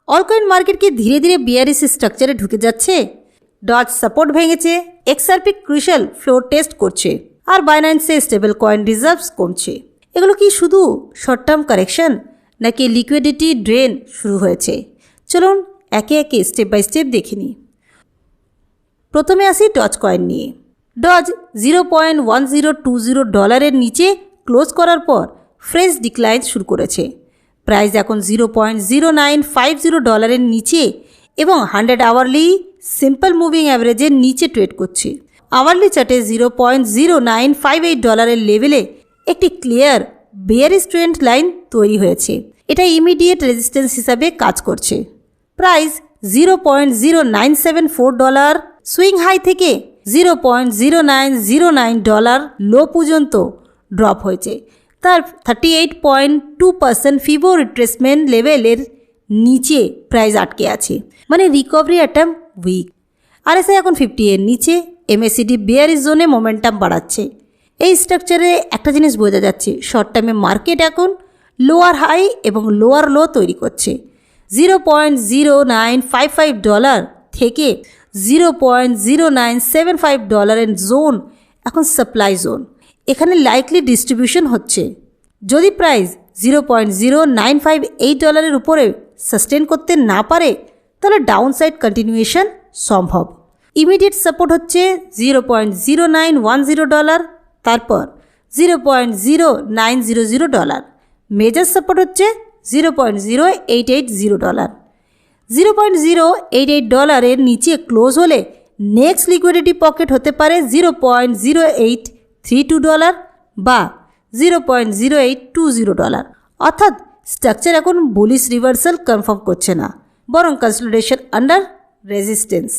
Altcoin market কি ধীরে ধীরে বিয়ারিশ স্ট্রাকচারে ঢুকে যাচ্ছে? ডজ সাপোর্ট ভেঙেছে, এক্সআরপি ক্রুশাল ফ্লোর টেস্ট করছে, আর বাইন্যান্সে স্টেবল কয়েন রিজার্ভস কমছে। এগুলো কি শুধু শর্ট টার্ম কারেকশন নাকি লিকুইডিটি ড্রেন শুরু হয়েছে? চলুন একে একে স্টেপ বাই স্টেপ দেখে নিই। প্রথমে আসি ডজ কয়েন নিয়ে। ডজ $0.1020 নিচে ক্লোজ করার পর ফ্রেশ ডিক্লাইন শুরু করেছে। প্রাইস এখন $0.0950 নিচে এবং 100 আওয়ারলি সিম্পল মুভিং অ্যাভারেজের নিচে ট্রেড করছে। আওয়ারলি চার্টে $0.0958 লেভেলে একটি ক্লিয়ার বেয়ারিশ ট্রেন্ড লাইন তৈরি হয়েছে। এটা ইমিডিয়েট রেজিস্ট্যান্স হিসাবে কাজ করছে। প্রাইস $0.0974 সুইং হাই থেকে $0.0909 লো পর্যন্ত ড্রপ হয়েছে। তার 38.2% ফিবো রিট্রেসমেন্ট লেভেলের নিচে প্রাইস আটকে আছে, মানে রিকভারি অ্যাটেম্প উইক। আরএসআই এখন 50 এর নিচে, এমএসিডি বেয়ারিশ জোনে মোমেন্টাম বাড়াচ্ছে। এই স্ট্রাকচারে একটা জিনিস বোঝা যাচ্ছে, শর্ট টার্মে মার্কেট এখন লোয়ার হাই এবং লোয়ার লো তৈরি করছে। $0.0955 থেকে $0.0975 এর জোন এখন সাপ্লাই জোন। এখানে লাইকলি ডিস্ট্রিবিউশন হচ্ছে। যদি প্রাইস $0.0958 উপরে সাস্টেন করতে না পারে তাহলে ডাউনসাইড কন্টিনিউয়েশন সম্ভব। ইমিডিয়েট সাপোর্ট হচ্ছে $0.0910, তারপর $0.0900। মেজর সাপোর্ট হচ্ছে $0.0880। $0.088 এর নিচে ক্লোজ হলে নেক্সট লিকুইডিটি পকেট হতে পারে $0.0832 বা $0.0820। অর্থাৎ স্ট্রাকচার এখন বুলিশ রিভার্সাল কনফার্ম করছে না, বরং কনসলিডেশন আন্ডার রেজিস্ট্যান্স।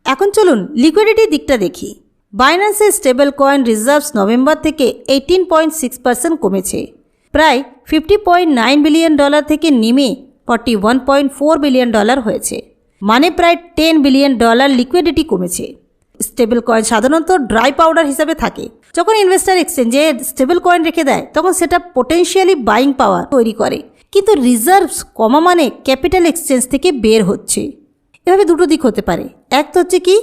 এখন চলুন লিকুইডিটি দিকটা দেখি। বাইন্যান্সের স্টেবল কয়েন রিজার্ভস নভেম্বর থেকে 18.6% কমেছে। প্রায় $50.9 বিলিয়ন থেকে নেমে $41.4 বিলিয়ন হয়েছে, মানে প্রায় $10 বিলিয়ন লিকুইডিটি কমেছে। স্টেবল কয়েন সাধারণত ড্রাই পাউডার হিসাবে থাকে। যখন ইনভেস্টার এক্সচেঞ্জে স্টেবল কয়েন রেখে দেয় তখন সেটা পোটেনশিয়ালি বাইং পাওয়ার তৈরি করে, কিন্তু রিজার্ভস কমা মানে ক্যাপিটাল এক্সচেঞ্জ থেকে বের হচ্ছে। এভাবে দুটো দিক হতে পারে, এক তো হচ্ছে কি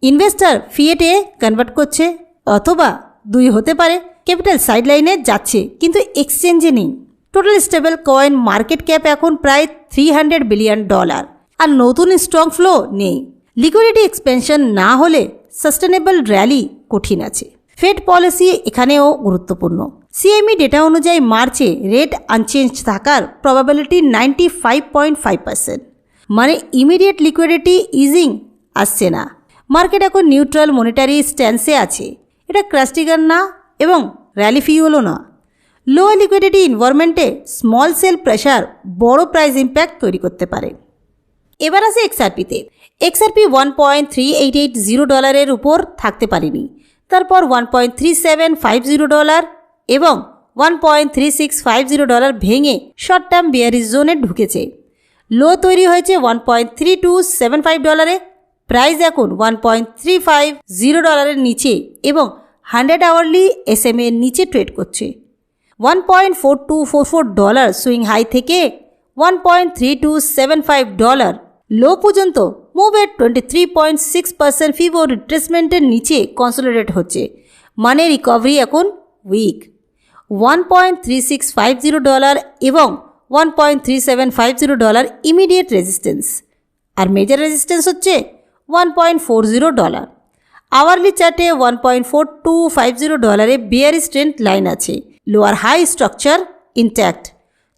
ইনভেস্টার ফিয়েটে কনভার্ট করছে, অথবা দুই হতে পারে ক্যাপিটাল সাইডলাইনে যাচ্ছে কিন্তু এক্সচেঞ্জে নেই। Total stable coin market cap এখন প্রায় $300 বিলিয়ন, আর নতুন স্ট্রং ফ্লো নেই। লিকুইডিটি এক্সপেনশন না হলে সাস্টেনেবল র্যালি কঠিন আছে। ফেড পলিসি এখানেও গুরুত্বপূর্ণ। সিএমই ডেটা অনুযায়ী মার্চে রেট আনচেঞ্জ থাকার প্রবাবিলিটি 95.5%, মানে ইমিডিয়েট লিকুইডিটি ইজিং আসছে না। মার্কেট এখন নিউট্রাল মনিটারি স্ট্যান্সে আছে। এটা ক্রাস্টিগার না এবং র্যালি ফিউলও না। লো লিকুইডিটি এনভায়রনমেন্টে স্মল সেল প্রেশার বড় প্রাইস ইম্প্যাক্ট তৈরি করতে পারে। এবার আসে এক্সআরপিতে। এক্সআরপি $1.3880 উপর থাকতে পারেনি, তারপর $1.3750 এবং $1.3650 ভেঙে শর্ট টার্ম বিয়ারিশ জোনে ঢুকেছে। লো তৈরি হয়েছে $1.3275, প্রাইস এখন $1.350 নিচে এবং 100 আওয়ারলি এসএমএ এর নিচে ট্রেড করছে। $1.4244 সুইং হাই থেকে $1.3275 লো পর্যন্ত মুভের 23.6% ফিবো রিট্রেসমেন্টের নিচে কনসলিডেট হচ্ছে, মানে রিকভারি এখন উইক। $1.3650 এবং $1.3750 ইমিডিয়েট রেজিস্ট্যান্স, আর মেজর রেজিস্ট্যান্স হচ্ছে $1.40। আওয়ারলি চার্টে $1.4250 বিয়ারিশ ট্রেন্ড লাইন আছে। Lower high structure intact.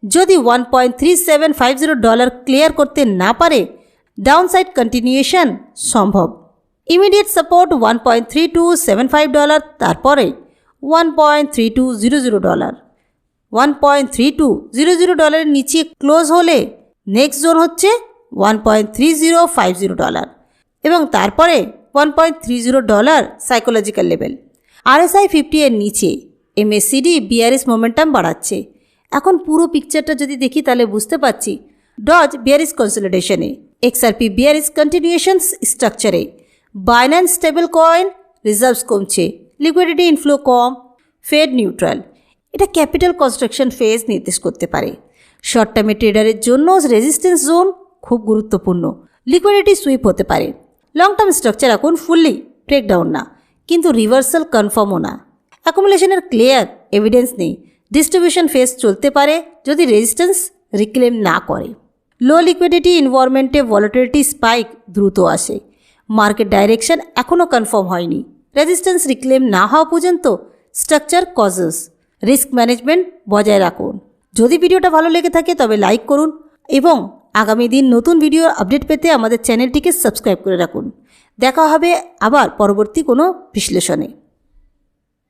যদি $1.3750 ক্লিয়ার করতে না পারে ডাউনসাইড কন্টিনিউয়েশন সম্ভব। ইমিডিয়েট সাপোর্ট $1.3275, তারপরে $1.3200। $1.3200 নিচে ক্লোজ হলে নেক্সট জোন হচ্ছে $1.3050 এবং তারপরে $1.30 সাইকোলজিক্যাল লেভেল। আরএসআই 50 এর নিচে এমএসিডি বিয়ারিশ মোমেন্টাম বাড়াচ্ছে। এখন পুরো পিকচারটা যদি দেখি তাহলে বুঝতে পারছি ডজ বিয়ারিশ কনসলিডেশনে, এক্সআরপি বিয়ারিশ কন্টিনিউয়েশন স্ট্রাকচারে, বাইন্যান্স স্টেবল কয়েন রিজার্ভস কমছে, লিকুইডিটি ইনফ্লো কম, ফেড নিউট্রাল। এটা ক্যাপিটাল কনস্ট্রাকশন ফেজ নির্দেশ করতে পারে। শর্ট টার্মে ট্রেডারের জন্য রেজিস্ট্যান্স জোন খুব গুরুত্বপূর্ণ। লিকুইডিটি সুইপ হতে পারে। লং টার্ম স্ট্রাকচার এখন ফুললি ব্রেকডাউন না, কিন্তু রিভার্সাল কনফার্মও না। অ্যাকুমুলেশনের ক্লিয়ার এভিডেন্স নেই। ডিস্ট্রিবিউশন ফেজ চলতে পারে যদি রেজিস্ট্যান্স রিক্লেম না করে। লো লিকুইডিটি এনভায়রনমেন্টে ভলাটিলিটি স্পাইক দ্রুত আসে। মার্কেট ডাইরেকশন এখনও কনফার্ম হয়নি। রেজিস্ট্যান্স রিক্লেম না হওয়া পর্যন্ত স্ট্রাকচার কজেস। রিস্ক ম্যানেজমেন্ট বজায় রাখুন। যদি ভিডিওটা ভালো লেগে থাকে তবে লাইক করুন এবং আগামী দিন নতুন ভিডিও আপডেট পেতে আমাদের চ্যানেলটিকে সাবস্ক্রাইব করে রাখুন। দেখা হবে আবার পরবর্তী কোনো বিশ্লেষণে।